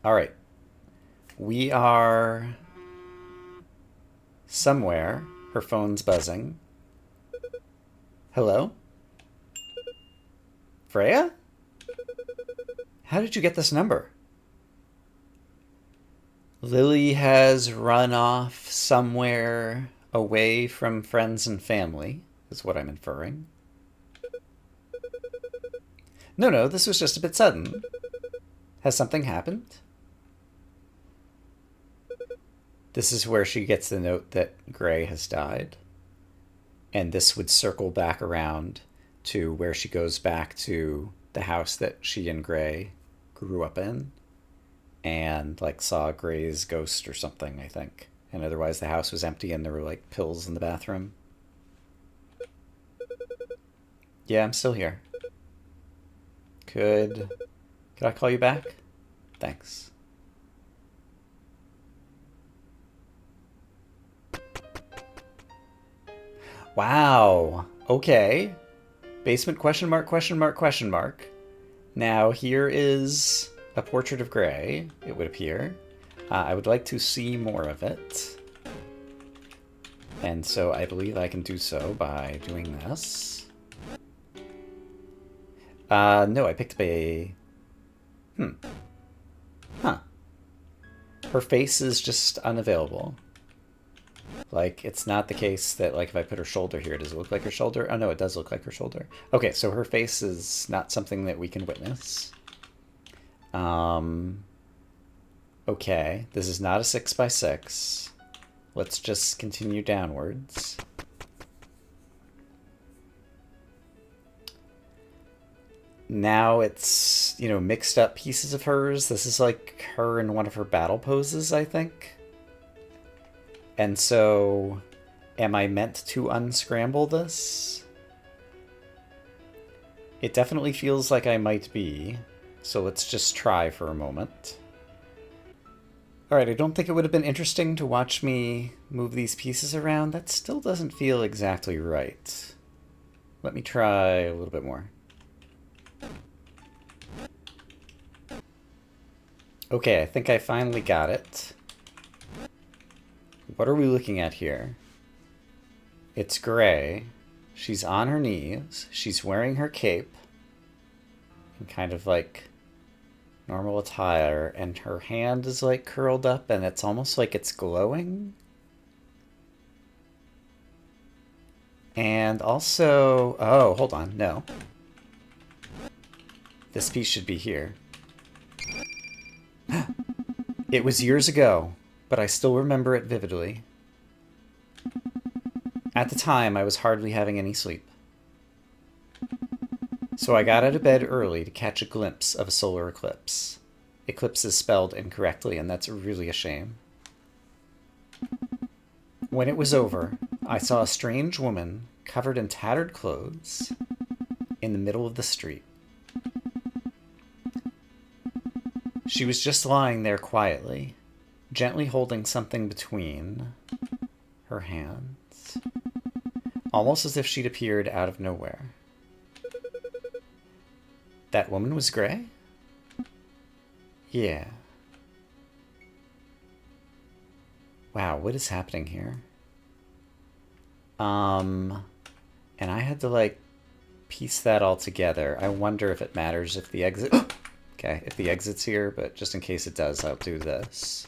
All right. We are somewhere. Her phone's buzzing. Hello? Freya? How did you get this number? Lily has run off somewhere away from friends and family, is what I'm inferring. No, no, this was just a bit sudden. Has something happened? This is where she gets the note that Gray has died. And this would circle back around to where she goes back to the house that she and Gray grew up in and like saw Gray's ghost or something, I think. And otherwise the house was empty and there were like pills in the bathroom. Yeah, I'm still here. Could I call you back? Thanks. Wow. Okay. Basement question mark question mark question mark. Now here is a portrait of Gray, it would appear. I would like to see more of it. And so I believe I can do so by doing this. No, I picked up a... Huh. Her face is just unavailable. Like, it's not the case that, like, if I put her shoulder here, does it look like her shoulder? Oh, no, it does look like her shoulder. Okay, so her face is not something that we can witness. Okay, this is not a 6x6. Let's just continue downwards. Now it's, you know, mixed up pieces of hers. This is like her in one of her battle poses, I think. And so, am I meant to unscramble this? It definitely feels like I might be, so let's just try for a moment. Alright, I don't think it would have been interesting to watch me move these pieces around. That still doesn't feel exactly right. Let me try a little bit more. Okay, I think I finally got it. What are we looking at here? It's Gray. She's on her knees. She's wearing her cape. In kind of like normal attire. And her hand is like curled up and it's almost like it's glowing. And also... Oh, hold on. No. This piece should be here. It was years ago, but I still remember it vividly. At the time, I was hardly having any sleep. So I got out of bed early to catch a glimpse of a solar eclipse. Eclipse is spelled incorrectly, and that's really a shame. When it was over, I saw a strange woman covered in tattered clothes in the middle of the street. She was just lying there quietly, gently holding something between her hands, almost as if she'd appeared out of nowhere. That woman was Gray? Yeah. Wow, what is happening here? And I had to, like, piece that all together. I wonder if it matters if the exit... Okay, if the exit's here, but just in case it does, I'll do this.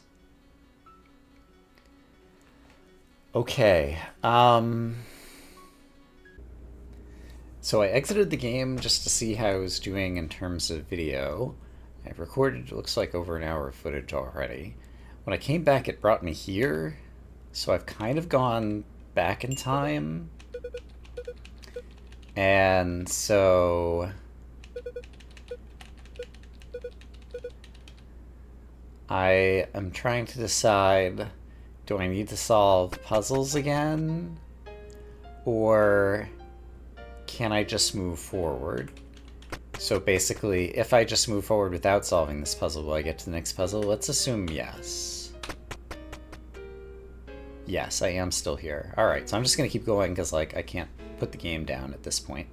Okay, so I exited the game just to see how I was doing in terms of video. I've recorded, it looks like, over an hour of footage already. When I came back, it brought me here, so I've kind of gone back in time. And so... I am trying to decide, do I need to solve puzzles again? Or can I just move forward? So basically, if I just move forward without solving this puzzle, will I get to the next puzzle? Let's assume yes. Yes, I am still here. Alright, so I'm just going to keep going because, like, I can't put the game down at this point.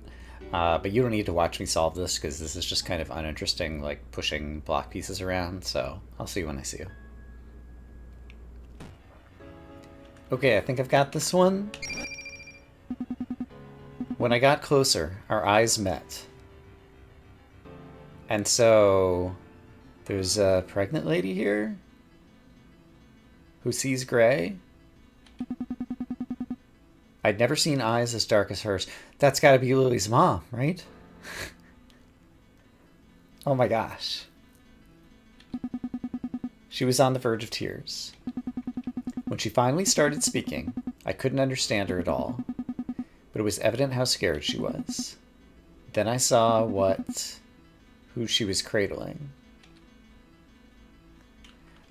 But you don't need to watch me solve this because this is just kind of uninteresting, like pushing block pieces around, so I'll see you when I see you. Okay, I think I've got this one. When I got closer, our eyes met. And so there's a pregnant lady here who sees Gray. I'd never seen eyes as dark as hers. That's got to be Lily's mom, right? Oh my gosh. She was on the verge of tears. When she finally started speaking, I couldn't understand her at all, but it was evident how scared she was. Then I saw who she was cradling.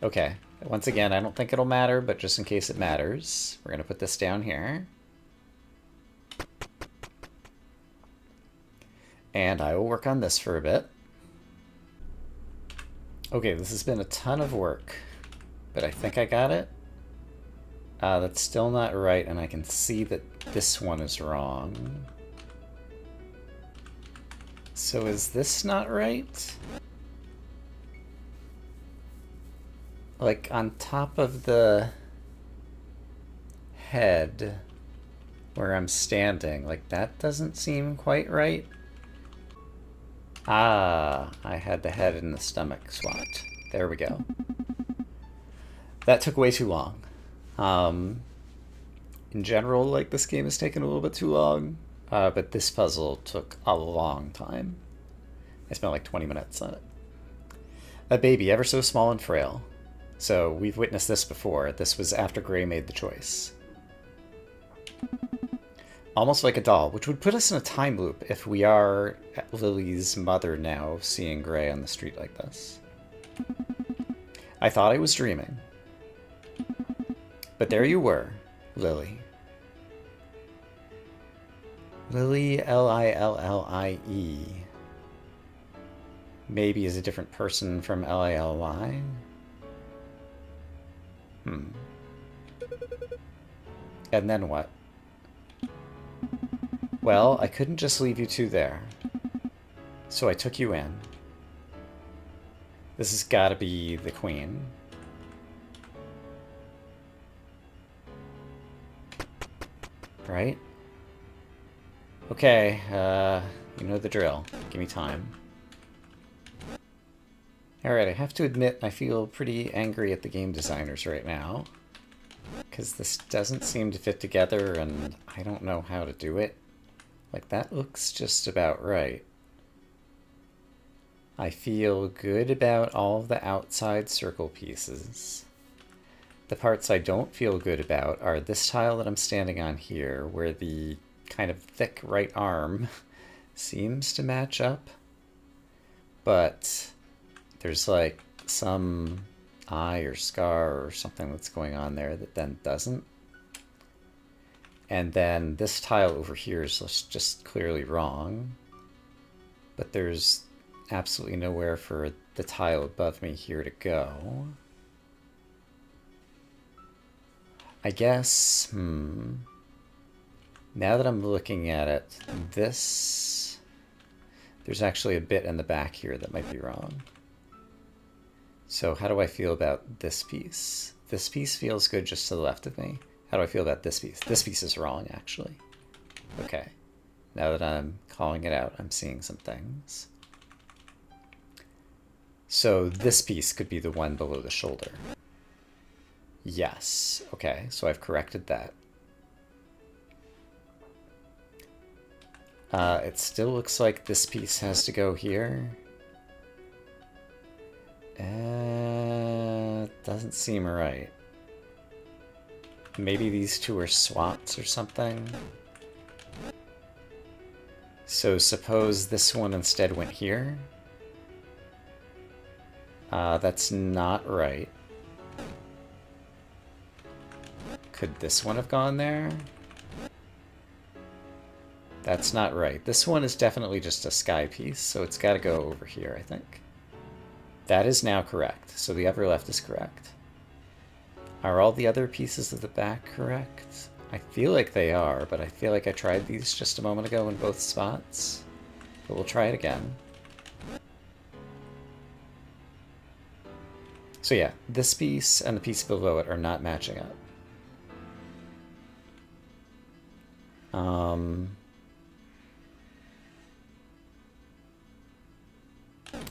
Okay, once again, I don't think it'll matter, but just in case it matters, we're going to put this down here. And I will work on this for a bit. Okay, this has been a ton of work, but I think I got it. That's still not right, and I can see that this one is wrong. So is this not right? Like on top of the head where I'm standing, like that doesn't seem quite right. Ah, I had the head and the stomach swapped. There we go. That took way too long. In general, like this game has taken a little bit too long, but this puzzle took a long time. I spent like 20 minutes on it. A baby, ever so small and frail. So we've witnessed this before. This was after Gray made the choice. Almost like a doll, which would put us in a time loop if we are Lily's mother now, seeing Gray on the street like this. I thought I was dreaming. But there you were, Lily. Lily, Lillie. Maybe is a different person from Lily. And then what? Well, I couldn't just leave you two there. So I took you in. This has got to be the queen. Right? Okay, you know the drill. Give me time. Alright, I have to admit I feel pretty angry at the game designers right now. Because this doesn't seem to fit together and I don't know how to do it. Like, that looks just about right. I feel good about all of the outside circle pieces. The parts I don't feel good about are this tile that I'm standing on here, where the kind of thick right arm seems to match up. But there's like some eye or scar or something that's going on there that then doesn't. And then this tile over here is just clearly wrong. But there's absolutely nowhere for the tile above me here to go. I guess, now that I'm looking at it, there's actually a bit in the back here that might be wrong. So how do I feel about this piece? This piece feels good just to the left of me. How do I feel about this piece? This piece is wrong, actually. Okay. Now that I'm calling it out, I'm seeing some things. So this piece could be the one below the shoulder. Yes. Okay, so I've corrected that. It still looks like this piece has to go here. Doesn't seem right. Maybe these two are swaps or something. So suppose this one instead went here. That's not right. Could this one have gone there? That's not right. This one is definitely just a sky piece, so it's got to go over here, I think. That is now correct, so the upper left is correct. Are all the other pieces of the back correct? I feel like they are, but I feel like I tried these just a moment ago in both spots. but we'll try it again. So yeah, this piece and the piece below it are not matching up.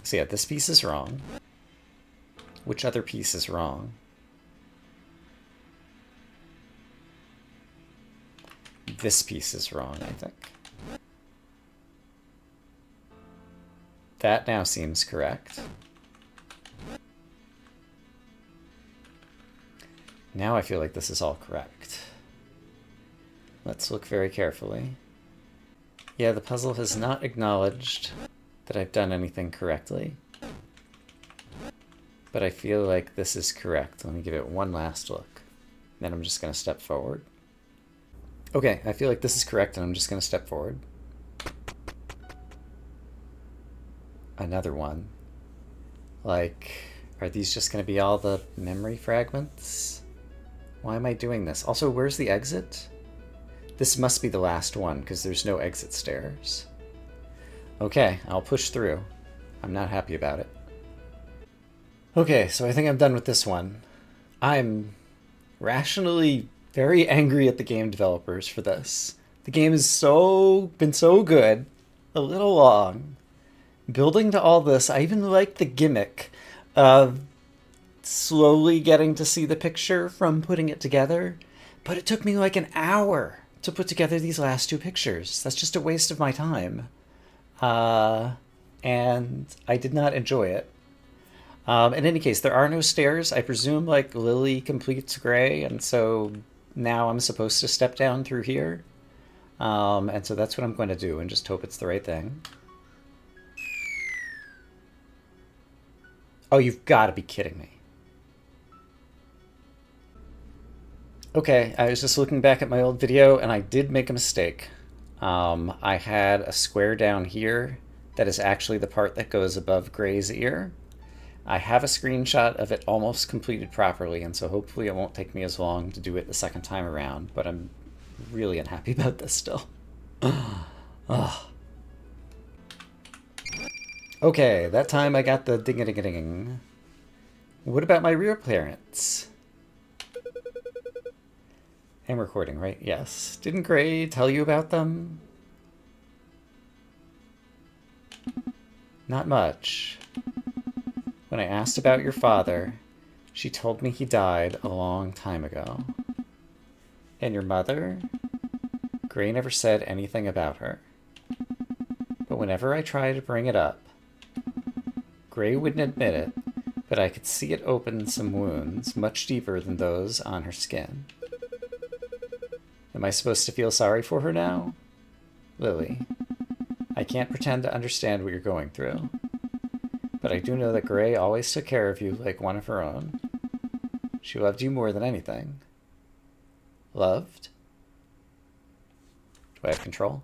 So yeah, this piece is wrong. Which other piece is wrong? This piece is wrong, I think. That now seems correct. Now I feel like this is all correct. Let's look very carefully. Yeah, the puzzle has not acknowledged that I've done anything correctly. But I feel like this is correct. Let me give it one last look. Then I'm just going to step forward. Okay, I feel like this is correct, and I'm just going to step forward. Another one. Like, are these just going to be all the memory fragments? Why am I doing this? Also, where's the exit? This must be the last one, because there's no exit stairs. Okay, I'll push through. I'm not happy about it. Okay, so I think I'm done with this one. I'm rationally very angry at the game developers for this. The game has been so good, a little long. Building to all this, I even like the gimmick of slowly getting to see the picture from putting it together, but it took me like an hour to put together these last two pictures. That's just a waste of my time. And I did not enjoy it. In any case, there are no stairs. I presume like Lily completes Gray, and so now I'm supposed to step down through here. And so that's what I'm going to do and just hope it's the right thing. Oh, you've got to be kidding me. Okay, I was just looking back at my old video and I did make a mistake. I had a square down here that is actually the part that goes above Gray's ear. I have a screenshot of it almost completed properly, and so hopefully it won't take me as long to do it the second time around, but I'm really unhappy about this still. Okay, that time I got the ding-a-ding-a-ding. What about my rear parents? I'm recording, right? Yes. Didn't Gray tell you about them? Not much. When I asked about your father, she told me he died a long time ago. And your mother? Gray never said anything about her. But whenever I try to bring it up, Gray wouldn't admit it, but I could see it open some wounds much deeper than those on her skin. Am I supposed to feel sorry for her now? Lily, I can't pretend to understand what you're going through, but I do know that Gray always took care of you like one of her own. She loved you more than anything. Loved? Do I have control?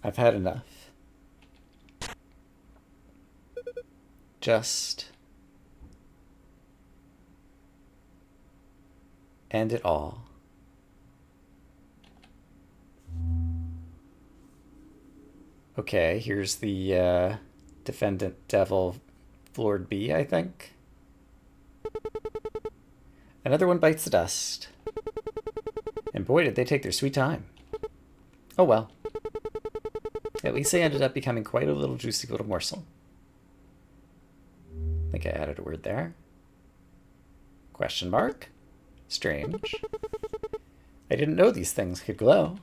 I've had enough. Just end it all. Okay, here's the defendant devil Lord B, I think. Another one bites the dust. And boy, did they take their sweet time. Oh well. At least they ended up becoming quite a little juicy little morsel. I think I added a word there. Question mark? Strange. I didn't know these things could glow.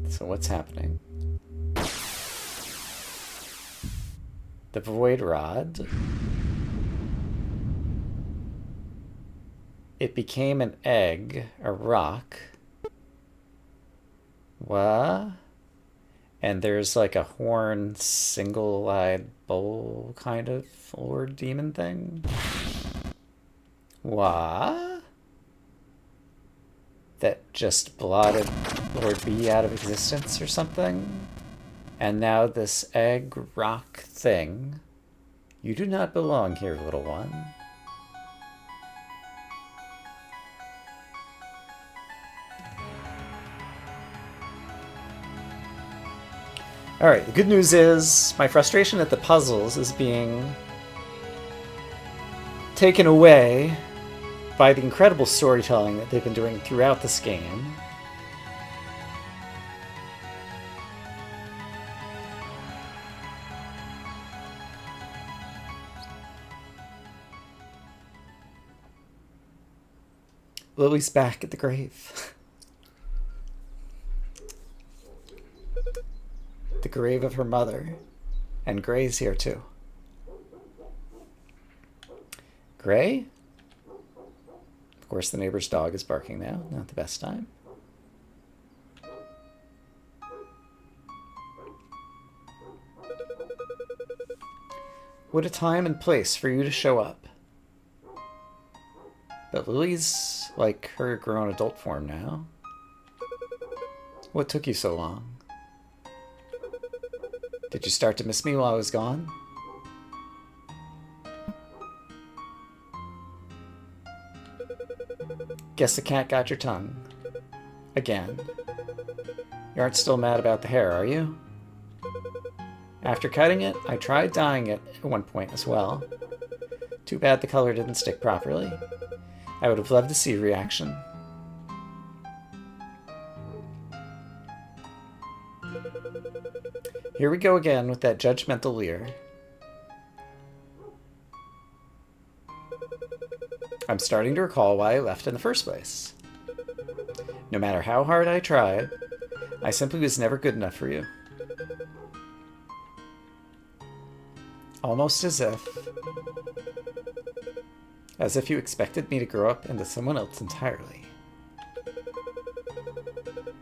So what's happening? The void rod. It became an egg, a rock. What? And there's like a horn, single-eyed bull kind of Lord Demon thing. What? That just blotted Lord B out of existence or something? And now this egg rock thing. You do not belong here, little one. Alright, the good news is my frustration at the puzzles is being taken away by the incredible storytelling that they've been doing throughout this game. Lily's back at the grave. The grave of her mother. And Gray's here too. Gray? Of course, the neighbor's dog is barking now. Not the best time. What a time and place for you to show up. But Lily's like her grown adult form now. What took you so long? Did you start to miss me while I was gone? Guess the cat got your tongue. Again. You aren't still mad about the hair, are you? After cutting it, I tried dyeing it at one point as well. Too bad the color didn't stick properly. I would have loved to see your reaction. Here we go again with that judgmental leer. I'm starting to recall why I left in the first place. No matter how hard I tried, I simply was never good enough for you. Almost as if you expected me to grow up into someone else entirely.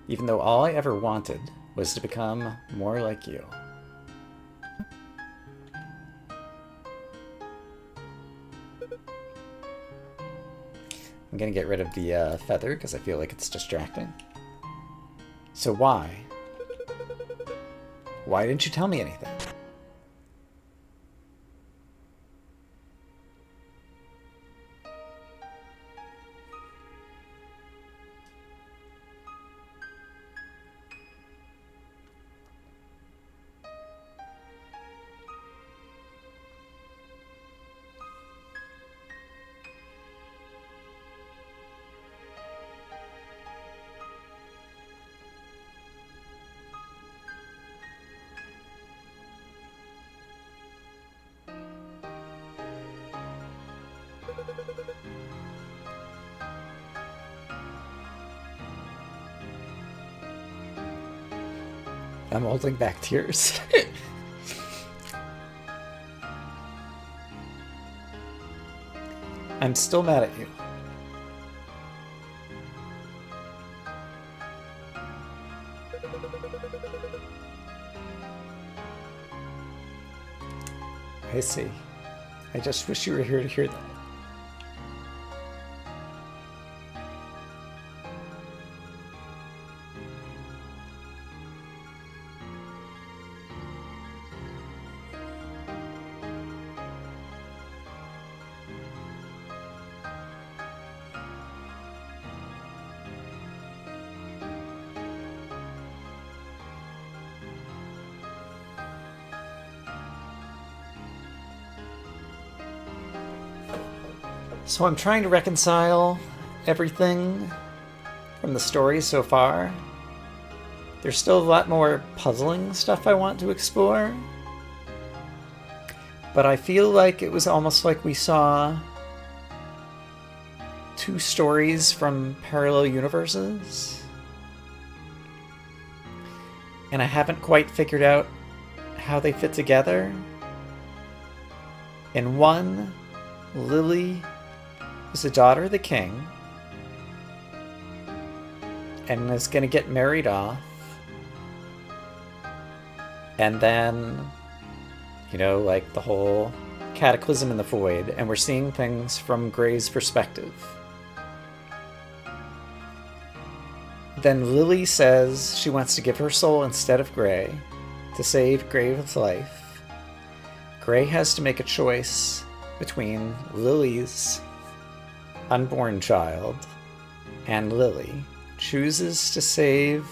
Even though all I ever wanted was to become more like you. I'm gonna get rid of the feather because I feel like it's distracting. So why? Why didn't you tell me anything? I'm holding back tears. I'm still mad at you. I see. I just wish you were here to hear that. So I'm trying to reconcile everything from the story so far. There's still a lot more puzzling stuff I want to explore. But I feel like it was almost like we saw two stories from parallel universes. And I haven't quite figured out how they fit together. In one, Lily was the daughter of the king and is going to get married off. And then, you know, like the whole cataclysm in the void, and we're seeing things from Gray's perspective. Then Lily says she wants to give her soul instead of Gray to save Gray's life. Gray has to make a choice between Lily's unborn child, and Lily chooses to save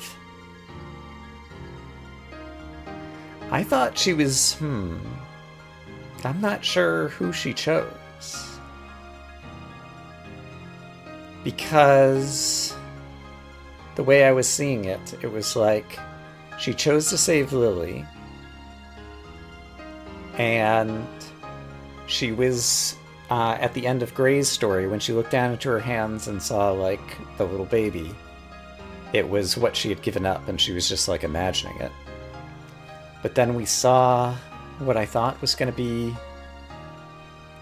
I thought she was, I'm not sure who she chose. Because the way I was seeing it, it was like she chose to save Lily, and she was at the end of Gray's story, when she looked down into her hands and saw like the little baby, it was what she had given up, and she was just like imagining it. But then we saw what I thought was going to be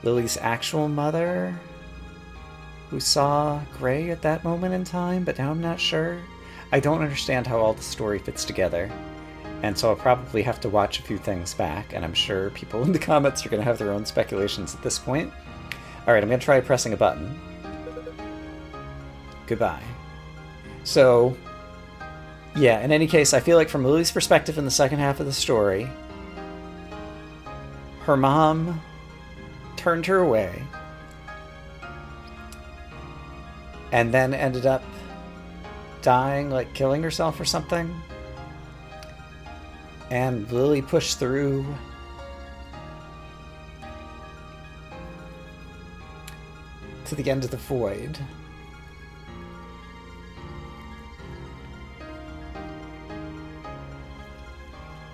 Lily's actual mother, who saw Gray at that moment in time, but now I'm not sure. I don't understand how all the story fits together, and so I'll probably have to watch a few things back, and I'm sure people in the comments are going to have their own speculations at this point. Alright, I'm going to try pressing a button. Goodbye. So, yeah, in any case, I feel like from Lily's perspective in the second half of the story, her mom turned her away and then ended up dying, like killing herself or something. And Lily pushed through to the end of the void.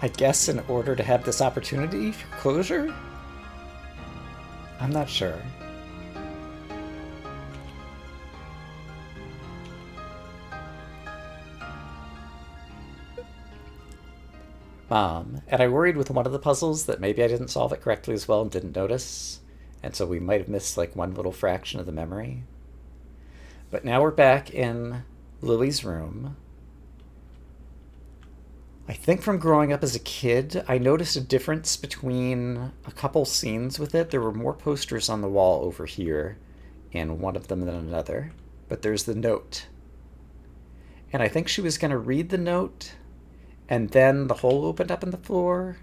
I guess in order to have this opportunity for closure? I'm not sure. And I worried with one of the puzzles that maybe I didn't solve it correctly as well and didn't notice, and so we might have missed like one little fraction of the memory. But now we're back in Lily's room. I think from growing up as a kid, I noticed a difference between a couple scenes with it. There were more posters on the wall over here in one of them than another, but there's the note. And I think she was going to read the note, and then the hole opened up in the floor.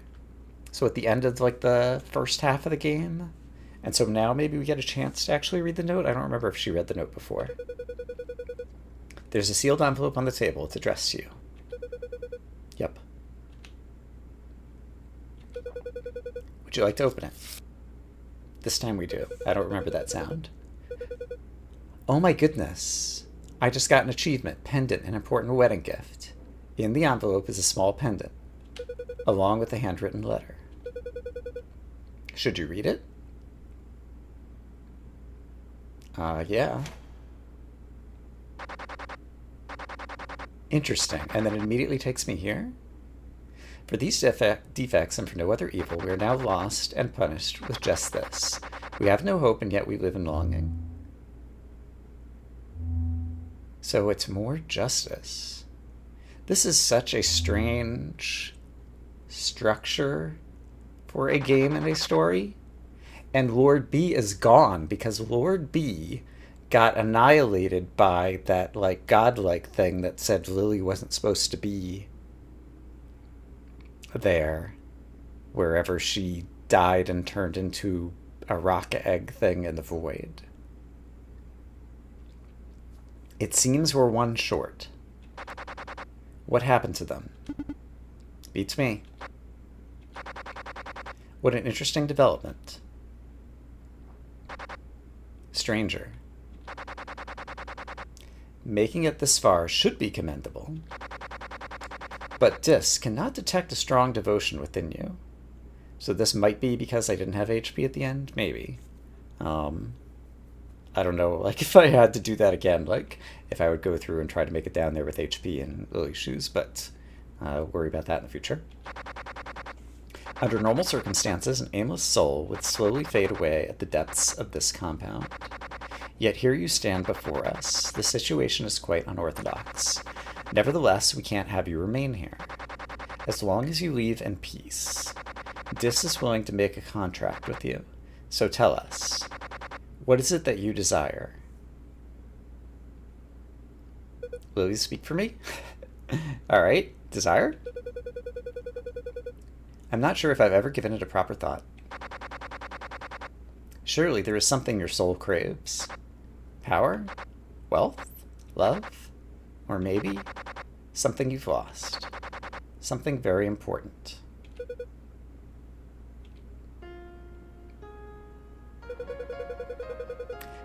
So at the end of like the first half of the game. And so now maybe we get a chance to actually read the note. I don't remember if she read the note before. There's a sealed envelope on the table. It's addressed to you. Yep. Would you like to open it? This time we do. I don't remember that sound. Oh my goodness. I just got an achievement. Pendant, an important wedding gift. In the envelope is a small pendant, along with a handwritten letter. Should you read it? Yeah. Interesting. And then it immediately takes me here. For these defects and for no other evil, we are now lost and punished with just this. We have no hope, and yet we live in longing. So it's more justice. This is such a strange structure for a game and a story. And Lord B is gone because Lord B got annihilated by that like godlike thing that said Lily wasn't supposed to be there, wherever she died and turned into a rock egg thing in the void. It seems we're one short. What happened to them? Beats me. What an interesting development. Stranger. Making it this far should be commendable. But Dis cannot detect a strong devotion within you. So this might be because I didn't have HP at the end? Maybe. I don't know, like, if I had to do that again, like, if I would go through and try to make it down there with HP and Lily's shoes, but I'll worry about that in the future. Under normal circumstances, an aimless soul would slowly fade away at the depths of this compound. Yet here you stand before us. The situation is quite unorthodox. Nevertheless, we can't have you remain here. As long as you leave in peace. Dis is willing to make a contract with you. So tell us, what is it that you desire? Will you speak for me? Alright, desire? I'm not sure if I've ever given it a proper thought. Surely there is something your soul craves. Power? Wealth? Love? Or maybe something you've lost. Something very important.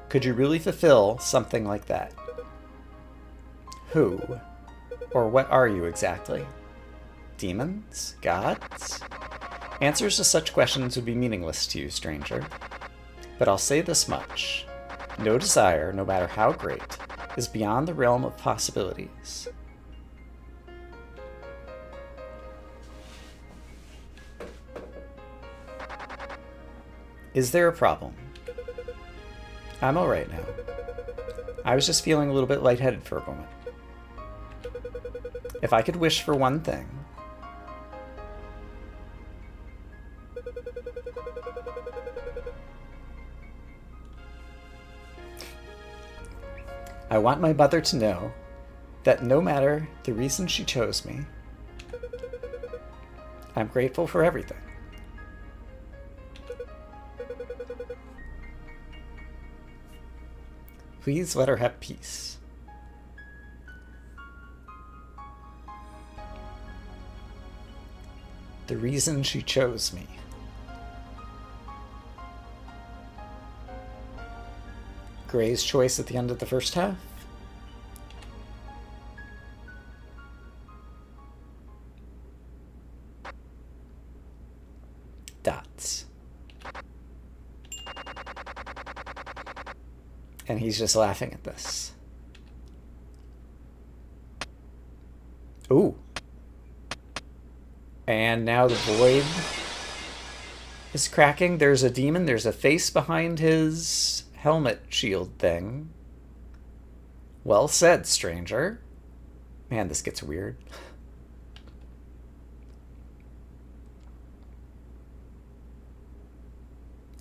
Could you really fulfill something like that? Who? Or what are you exactly? Demons? Gods? Answers to such questions would be meaningless to you, stranger. But I'll say this much. No desire, no matter how great, is beyond the realm of possibilities. Is there a problem? I'm alright now. I was just feeling a little bit lightheaded for a moment. If I could wish for one thing... I want my mother to know that no matter the reason she chose me, I'm grateful for everything. Please let her have peace. The reason she chose me. Gray's choice at the end of the first half? Dots. And he's just laughing at this. Ooh. And now the void is cracking. There's a demon. There's a face behind his helmet shield thing. Well said, stranger. Man, this gets weird.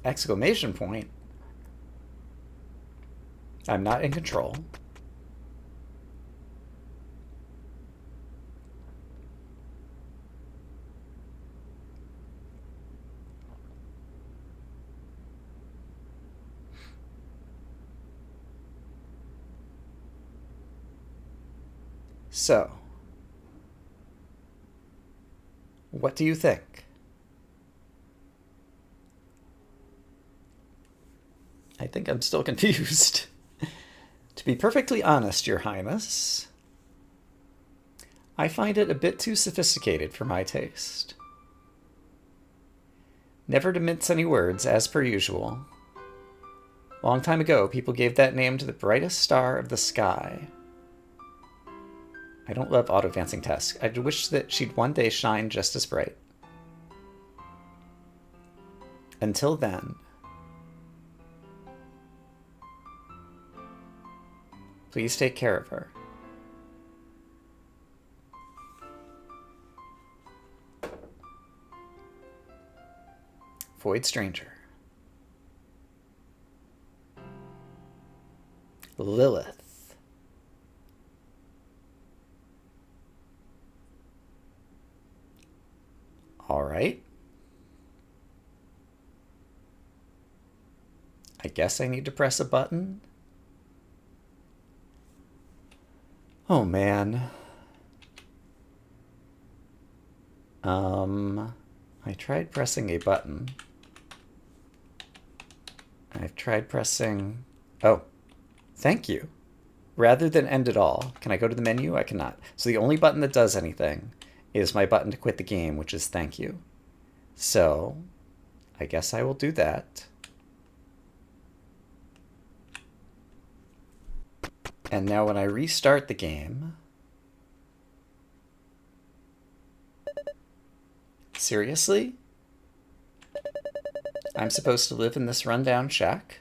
Exclamation point. I'm not in control. So, what do you think? I think I'm still confused. To be perfectly honest, Your Highness, I find it a bit too sophisticated for my taste. Never to mince any words, as per usual. Long time ago, people gave that name to the brightest star of the sky. I don't love auto-advancing tests. I wish that she'd one day shine just as bright. Until then, please take care of her. Void Stranger. Lilith. All right. I guess I need to press a button. Oh, man. I tried pressing a button. I've tried pressing... Oh, thank you. Rather than end it all, can I go to the menu? I cannot. So the only button that does anything is my button to quit the game, which is thank you. So, I guess I will do that. And now when I restart the game... Seriously? I'm supposed to live in this rundown shack?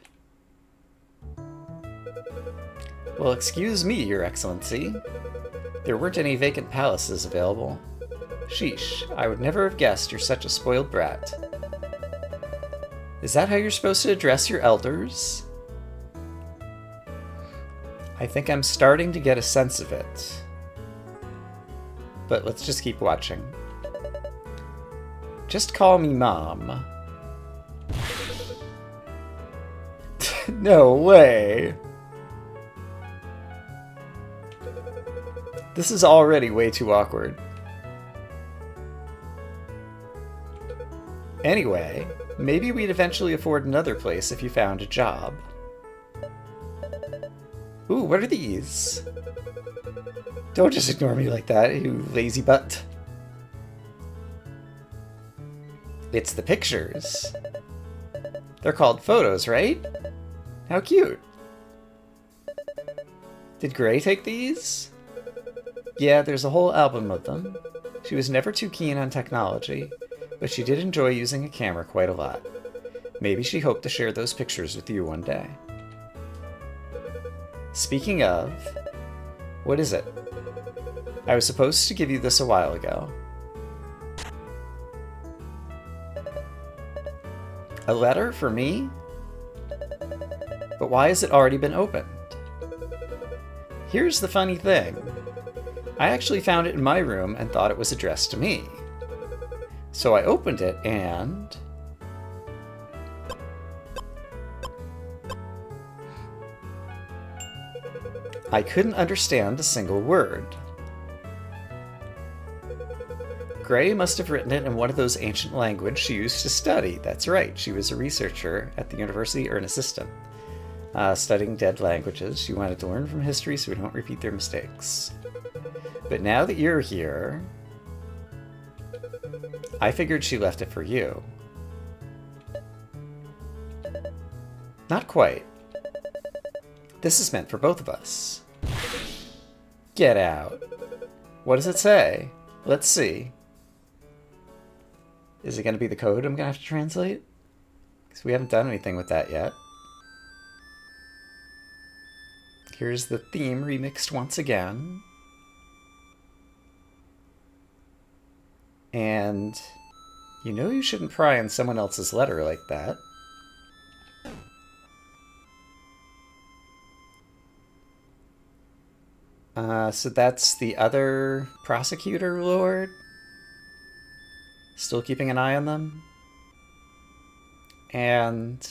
Well, excuse me, Your Excellency. There weren't any vacant palaces available. Sheesh, I would never have guessed you're such a spoiled brat. Is that how you're supposed to address your elders? I think I'm starting to get a sense of it. But let's just keep watching. Just call me Mom. No way. This is already way too awkward. Anyway, maybe we'd eventually afford another place if you found a job. Ooh, what are these? Don't just ignore me like that, you lazy butt. It's the pictures. They're called photos, right? How cute. Did Gray take these? Yeah, there's a whole album of them. She was never too keen on technology, but she did enjoy using a camera quite a lot. Maybe she hoped to share those pictures with you one day. Speaking of, what is it? I was supposed to give you this a while ago. A letter for me? But why has it already been opened? Here's the funny thing. I actually found it in my room and thought it was addressed to me. So I opened it and... I couldn't understand a single word. Gray must have written it in one of those ancient languages she used to study. That's right, she was a researcher at the University Ernest System, studying dead languages. She wanted to learn from history so we don't repeat their mistakes. But now that you're here, I figured she left it for you. Not quite. This is meant for both of us. Get out. What does it say? Let's see. Is it going to be the code I'm going to have to translate? Because we haven't done anything with that yet. Here's the theme remixed once again. And you know you shouldn't pry on someone else's letter like that. So that's the other prosecutor lord? Still keeping an eye on them? And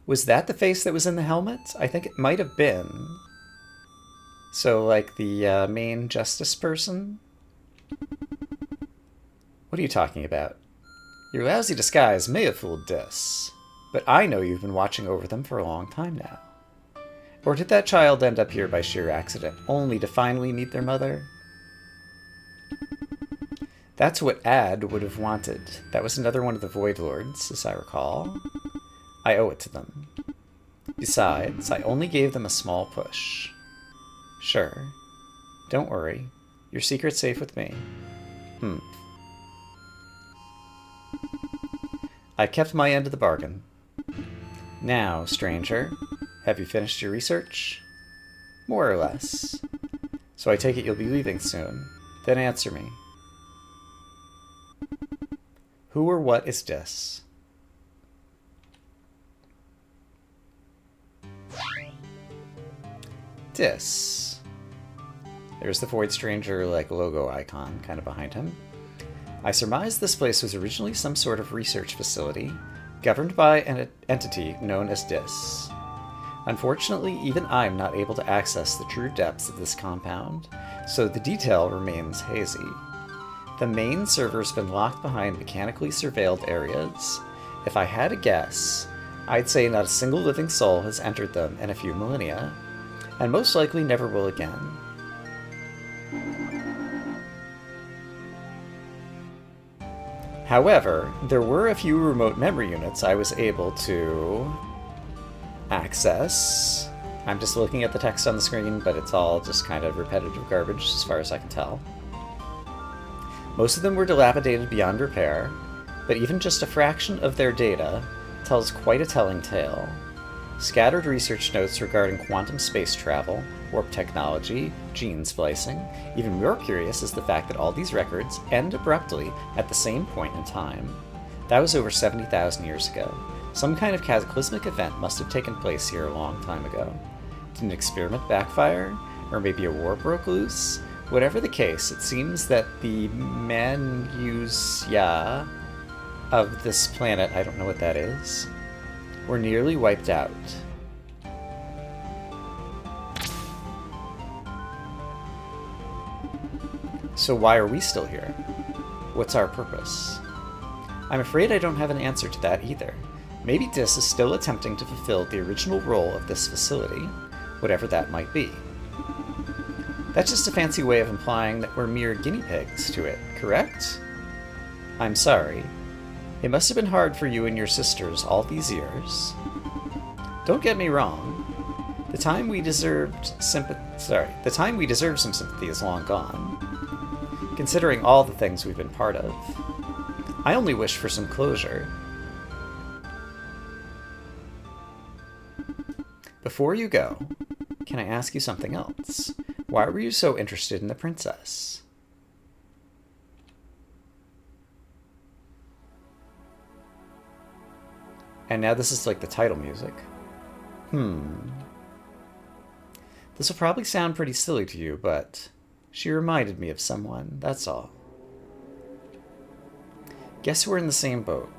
was that the face that was in the helmet? I think it might have been. So, like, the main justice person? What are you talking about? Your lousy disguise may have fooled Dis, but I know you've been watching over them for a long time now. Or did that child end up here by sheer accident, only to finally meet their mother? That's what Ad would have wanted. That was another one of the Void Lords, as I recall. I owe it to them. Besides, I only gave them a small push. Sure. Don't worry. Your secret's safe with me. I kept my end of the bargain. Now, stranger, have you finished your research? More or less. So I take it you'll be leaving soon. Then answer me. Who or what is Dis? Dis. There's the Void Stranger like logo icon kind of behind him. I surmise this place was originally some sort of research facility, governed by an entity known as Dis. Unfortunately, even I'm not able to access the true depths of this compound, so the detail remains hazy. The main server's been locked behind mechanically surveilled areas. If I had a guess, I'd say not a single living soul has entered them in a few millennia, and most likely never will again. However, there were a few remote memory units I was able to access. I'm just looking at the text on the screen, but it's all just kind of repetitive garbage as far as I can tell. Most of them were dilapidated beyond repair, but even just a fraction of their data tells quite a telling tale. Scattered research notes regarding quantum space travel, warp technology, gene splicing. Even more curious is the fact that all these records end abruptly at the same point in time. That was over 70,000 years ago. Some kind of cataclysmic event must have taken place here a long time ago. Did an experiment backfire? Or maybe a war broke loose? Whatever the case, it seems that the Manusya of this planet, I don't know what that is, were nearly wiped out. So why are we still here? What's our purpose? I'm afraid I don't have an answer to that either. Maybe Dis is still attempting to fulfill the original role of this facility, whatever that might be. That's just a fancy way of implying that we're mere guinea pigs to it, correct? I'm sorry. It must have been hard for you and your sisters all these years. Don't get me wrong. The time we deserved some sympathy is long gone, considering all the things we've been part of. I only wish for some closure. Before you go, can I ask you something else? Why were you so interested in the princess? And now this is like the title music. This will probably sound pretty silly to you, but she reminded me of someone, that's all. Guess we're in the same boat.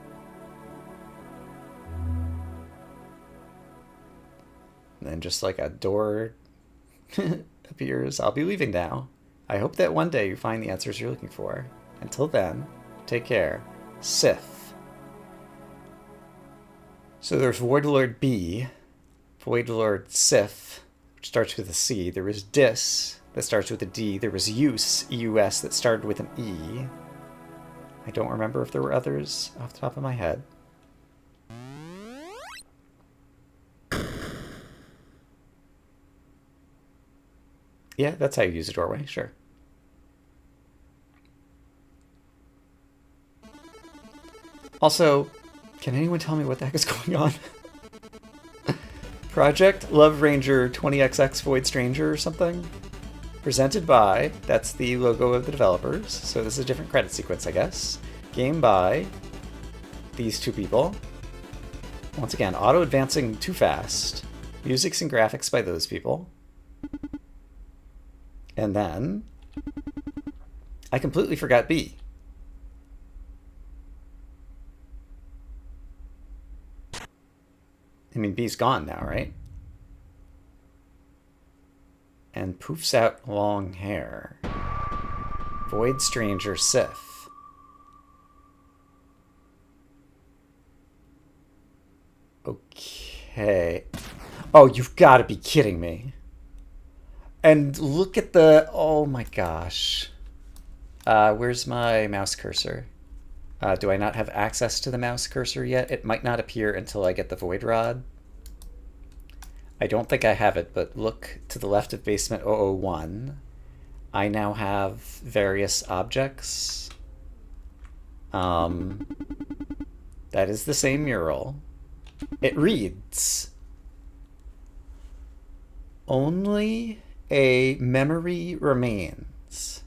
And then just like a door appears. I'll be leaving now. I hope that one day you find the answers you're looking for. Until then, take care. Sif. So there's Void Lord B, Void Lord Sif, which starts with a C. There was Dis, that starts with a D. There was Use, E-U-S, that started with an E. I don't remember if there were others off the top of my head. Yeah, that's how you use a doorway, sure. Also, can anyone tell me what the heck is going on? Project Love Ranger 20XX Void Stranger or something? Presented by, that's the logo of the developers, so this is a different credit sequence, I guess. Game by these two people. Once again, auto-advancing too fast. Musics and graphics by those people. And then I completely forgot B. I mean, B's gone now, right? And poofs out long hair. Void Stranger Sif. Okay. Oh, you've got to be kidding me. And look at the... Oh my gosh. Where's my mouse cursor? Do I not have access to the mouse cursor yet? It might not appear until I get the Void Rod. I don't think I have it, but look to the left of basement 001. I now have various objects. That is the same mural. It reads, "Only a memory remains."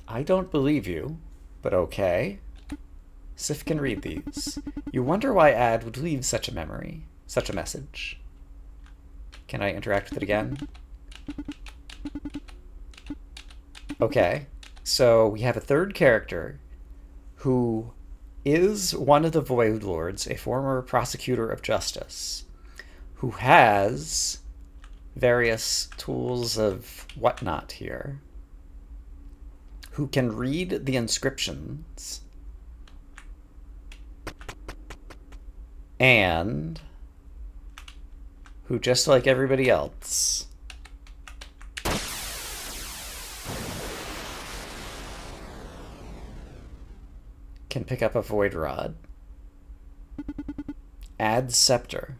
I don't believe you, but okay. Sif can read these. You wonder why Ad would leave such a memory, such a message. Can I interact with it again? Okay, so we have a third character who is one of the Void Lords, a former prosecutor of justice, who has various tools of whatnot here, who can read the inscriptions, and who, just like everybody else, can pick up a Void Rod. Add Scepter.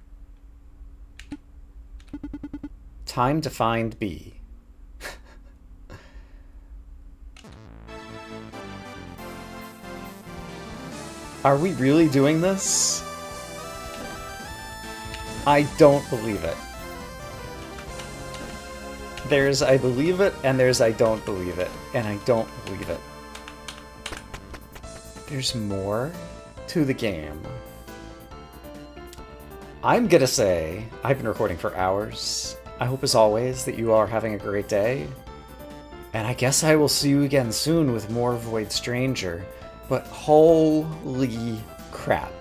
Time to find B. Are we really doing this? I don't believe it. There's I believe it, and there's I don't believe it, and I don't believe it. There's more to the game. I'm gonna say, I've been recording for hours. I hope as always that you are having a great day. And I guess I will see you again soon with more Void Stranger. But holy crap.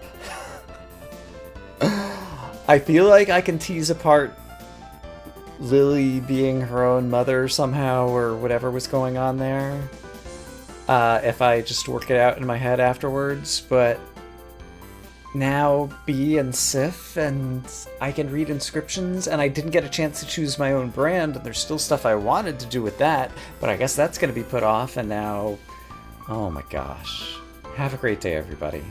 I feel like I can tease apart Lily being her own mother somehow, or whatever was going on there, if I just work it out in my head afterwards, but now B and Sif, and I can read inscriptions, and I didn't get a chance to choose my own brand, and there's still stuff I wanted to do with that, but I guess that's going to be put off, and now, oh my gosh. Have a great day, everybody.